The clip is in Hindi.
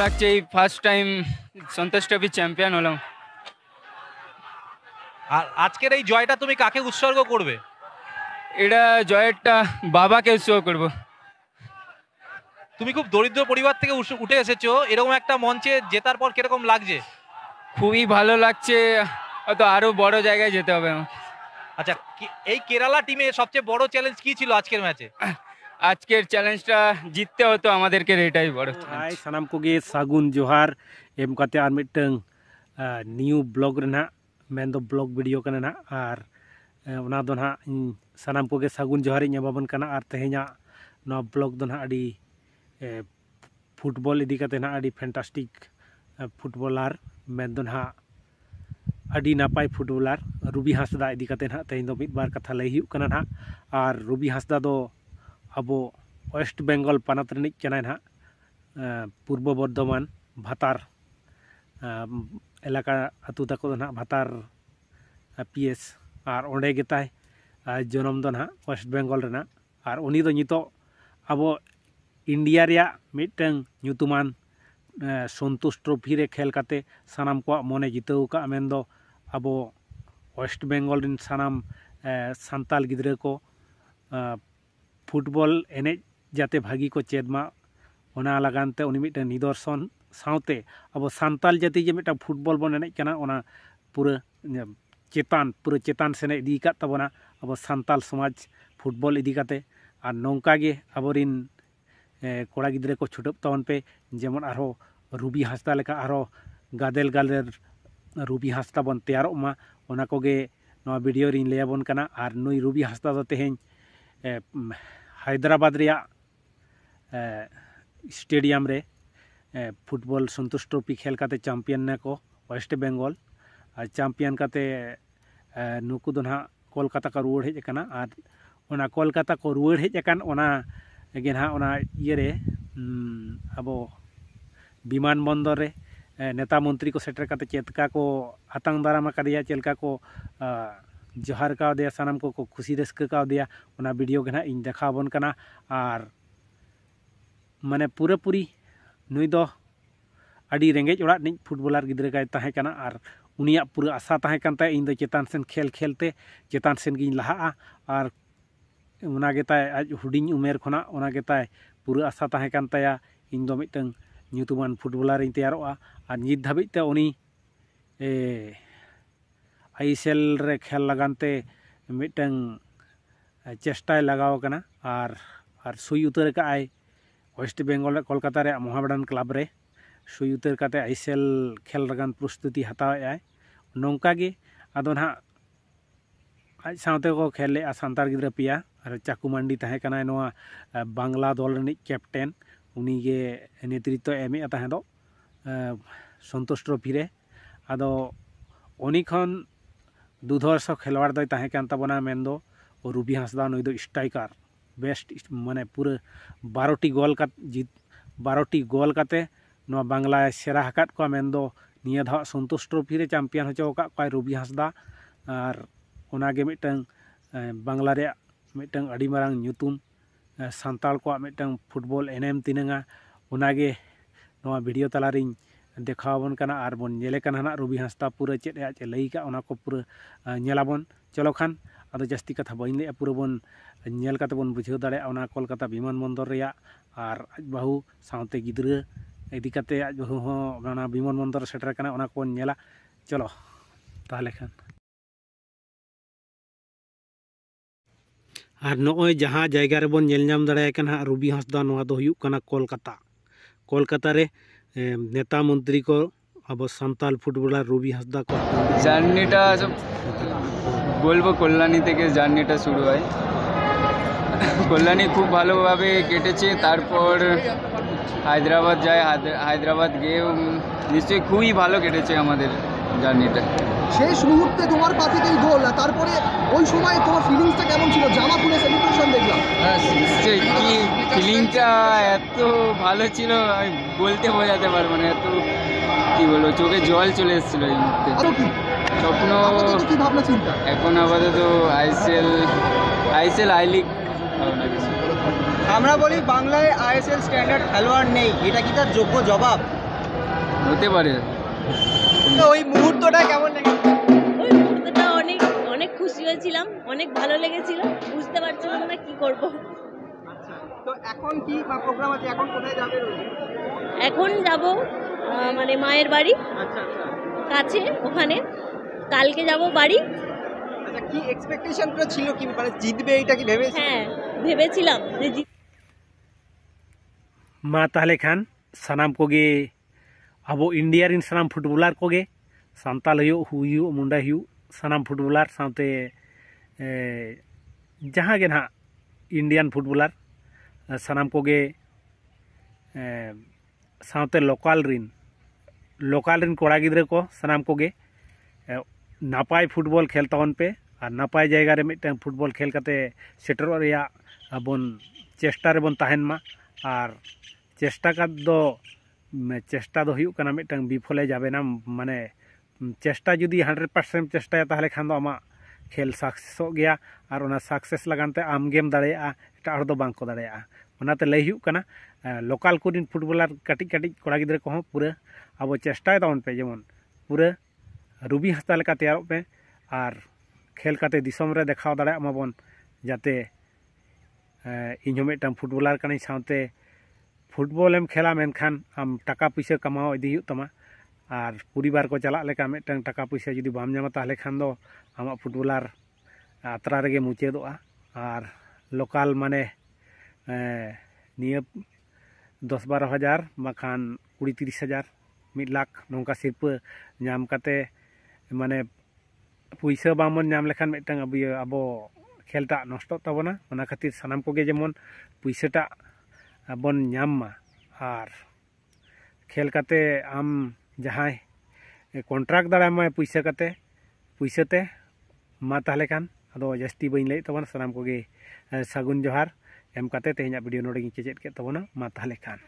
লাগছে, এই ফার্স্ট টাইম সন্তোষ ট্রফি চ্যাম্পিয়ন হলাম। আর আজকের এই জয়টা তুমি কাকে উৎসর্গ করবে? এটা জয়েরটা বাবাকে উৎসর্গ করব। তুমি খুব দরিদ্র পরিবার থেকে উঠে এসেছো, এরকম একটা মঞ্চে জেতার পর কিরকম লাগছে? খুবই ভালো লাগছে, হয়তো আরো বড় জায়গায় যেতে হবে আমাকে। আচ্ছা, এই কেরালা টিমে সবচেয়ে বড় চ্যালেঞ্জ কি ছিল আজকের ম্যাচে? আজকের চ্যালেঞ্জটা জিততে হতো আমাদেরকে, এটাই বড়। হাই সানাম কোগে সাগুন জোহার এম কাতে আর মিটং নিউ ব্লগ রেনা मेन दो ब्लॉग वीडियो कना ना और उना दो ना सानाम कोगे सागुन जोहार इन एमाबन कना और तेहेना ना ब्लॉग दो ना अडी फुटबॉल इदी कते ना अडी फैंटास्टिक फुटबॉलर मेन दो ना अडी नापाय फुटबॉलर रूबी हांसदा इदी कते ना तेहेन दो मिद बार कथा लई हुयुग कना ना और रूबी हांसदा दो अबो वेस्ट बेंगल पानत रनिक कना ना पूर्व बर्धमान भातार एलाका आतु तक ना भातार पीएस और ओंडे गेताय जन्म दो ना वेस्ट बेंगल रेना और उनी दो नितो अब इंडिया रिया मिटन ᱧᱩᱛᱩᱢᱟᱱ संतोष ट्रॉफी रे खेल काते सानाम को मने जिताव का मेन दो अब वेस्ट बेंगल रिन सानाम सान्ताल गिद्रे को फुटबॉल एने जाते भागी को चेदमा ओना लगानते उनी मिटन निदर्शन साउते अब सान्ताल जाति जे मिटा फुटबॉल बन एने कना ओना पूरा चेतान सेने इदी का तबना अब सान्ताल समाज फुटबॉल इदी काते और नौका गे अबरिन कोड़ा गिद्रे को छुटब तवन पे जेमन आरो रूबी हांसदा लेका आरो गादेल रूबी हांसदा बन तैयारो मा ओना कोगे नवा वीडियो रिन लेयाबन कना और नुई रूबी हांसदा दो तेहेन हैदराबाद रिया स्टेडियम रे फुटबॉल संतोष ट्रॉफी खेल काते चैंपियन ने को वेस्ट बेंगल चैंपियन काते नुकु दो ना कोलकाता का रुआड़ हेज कना और ओना कोलकाता को रुआड़ हेज कन ओना गे ना ओना इये अब विमान बंदर रे नेता मंत्री को सेटर काते चेतका को आतंक दाराम कादिया चेलका को जोहार का दिया सानाम को खुशी रस्क का दिया ओना वीडियो गे ना इन देखाबन कना और माने पूरी नुई दो अड़ी रेंगेज ओड़ा निज फुटबॉलर गिद्रे का ताहे कना और उनिया पूरा आशा ताहे कन ताय इन दो चेतान सेन खेल खेलते चेतान सेन गिन लहा और उना गेताय आज हुडिंग उमेर खना उना गेताय पूरा आशा ताहे कन ताया इन दो मिटंग ᱧᱩᱛᱩᱢᱟᱱ फुटबॉलर इन तैयारोआ और नित धाबिज ते उनी आईएसएल रे खेल लगानते मिटंग चेष्टाय लगाव कना और सुई उतर का आय वेस्ट बेंगल कोलकाता रे मोहामेडान क्लब रे सुई उतर काते आईएसएल खेल लगान प्रस्तुति हतावे आय नौका गे आदो ना आज सावते को खेले सान्तार गिद्रा पिया और चाकुमांडी ताहे कना नोआ बांग्ला दल रनि कैप्टेन उनी गे नेतृत्व एमे ताहे दो संतोष ट्रॉफी रे आदो उनी खन दुधर्ष खेलवाड़ दो ताहे कान ताबना मेन दो रूबी हांसदा नुई दो स्ट्राइकर बेस्ट माने पूरा 12टी गोल काते नो बांग्ला सेरा हकात को मेन दो निया धा संतोष ट्रॉफी रे चैंपियन होचो का कोई रूबी हांसदा और ओनागे मिटंग बांग्ला रे मिटंग अडी मारांग ᱧᱩᱛᱩᱢ सान्ताल को मिटंग फुटबॉल एनएम तिनंगा ओनागे नोआ वीडियो तलारिंग देखाबन कना और बन नेले कना ना रूबी हांसदा पूरा चेद चे लई का ओना को पूरा नेलाबन चलो खान आदो जस्ती कथा बइन ले पूरा बन नेल काते बन बुझाव दाड़े ओना कोलकाता विमान बंदर रिया और आज बाहू सावते गिद्रा इदी काते आज बाहू हो ओना विमान बंदर सेटर कना ओना को नेला चलो ताहले खान और नॉय जहाँ जगह रे बन नेल नाम दाड़े कना रूबी हांसदा नोआ दो हुयुग कना कोलकाता रे नेता मंत्री को अब सान्ताल फुटबॉलर रूबी हांसदा को জার্নিটা বলবো কল্যাণী থেকে জার্নিটা শুরু হয়। কল্যাণী খুব ভালোভাবে কেটেছে, তারপর হায়দ্রাবাদ যায়, হায়দ্রাবাদ গিয়ে নিশ্চয়ই খুবই ভালো কেটেছে আমাদের জার্নিটা। শেষ মুহূর্তে তোমার পা থেকেই গোল, তারপরে ওই সময় তোমার ফিলিংসটা কেমন ছিল? জামা খুলে সেলিব্রেশন দেখলাম। হ্যাঁ নিশ্চয়ই, কি ফিলিংটা এত ভালো ছিল আমি বলতে বোঝাতে পারবো না, এত কি বলবো চোখে জল চলে এসেছিল এই মুহূর্তে। আরো কি স্বপ্ন কি ভাবনা চিন্তা? এখন আপাতত আইএসএল আই লিগ ভাবনা কিছু। আমরা বলি বাংলায় আইএসএল স্ট্যান্ডার্ড খেলোয়াড় নেই, এটা কি তার যোগ্য জবাব? হতে পারে। তো ওই মুহূর্তটা কেমন লেগেছে? ওই মুহূর্তটা অনেক অনেক খুশি হয়েছিলাম, অনেক ভালো লেগেছিল, বুঝতে পারছিলাম না কি করব। আচ্ছা, তো এখন কি প্রোগ্রাম আছে, এখন কোথায় যাবে? এখন যাব মানে মায়ের বাড়ি আচ্ছা আচ্ছা কাছে, ওখানে কালকে যাব বাড়ি। আচ্ছা, কি এক্সপেকটেশন করে ছিল, কি মানে জিতবে এটা কি ভেবেছি? হ্যাঁ ভেবেছিলাম যে मा ताहले खान सानाम कोगे अब इंडिया रिन सानाम फुटबलार कोगे सान्ताल हुयु मुंडा हुयु सानाम फुटबलार साथे जहाँ गे ना इंडियन फुटबलार सानाम कोगे साथे लोकल रिन कोड़ा गिद्रे को सानाम कोगे नापाय फुटबल खेल तवन पे और नापाय जायगा रे मिटन फुटबल खेल कते सेटर रेया बन चेष्टा रे बन ताहेन मा और चेष्टा का दो चेष्टा दो हुयु कना मिटन विफले जाबे ना माने चेष्टा जुदी 100% चेष्टा ताहले खान दो आमा खेल सक्सेस हो गया और ओना सक्सेस लगानते आम गेम दाड़ेया एटा हर दो बांग को दाड़ेया ओनाते लई हुयु कना लोकल कोडिन फुटबलार काटिक काटिक कोड़ा गिद्रे को पूरा अब चेष्टा तावन पे जेमन पूरा रुबी हस्ता लेका तैयार पे और खेल काते दिसम रे देखाव दाड़ेया माबन जाते इन्हों मिटन फुटबलार कनी साथे फुटबल एम खेला मेनखान आम टाका पैसा कमाओ इदी हुयु तमा और परिवार को चला लेका मिटन टाका पैसा जुदी बाम नामा ताहले खान दो आमा फुटबलार आतरा रेगे मुचेदोआ और लोकल माने निया 10-12 हज़ार बाखान 20-30 हज़ार 1 लाख नौका सिरपा नाम काते माने पैसा बामन नाम लेखान मिटन अब खेलटा नष्ट ताबोना ओना खातिर सानाम कोगे जेमन पैसाटा बन नामा और खेल काते आम जहाँ कन्ट्राक्ट दाड़ामा पैसा काते पैसाते मा ताहले खान अदो जास्ती बइन लई तबन सानाम कोगे सागुन जोहार एम काते तेहना वीडियो नोडे चेचेद के तबना मा ताहले खान।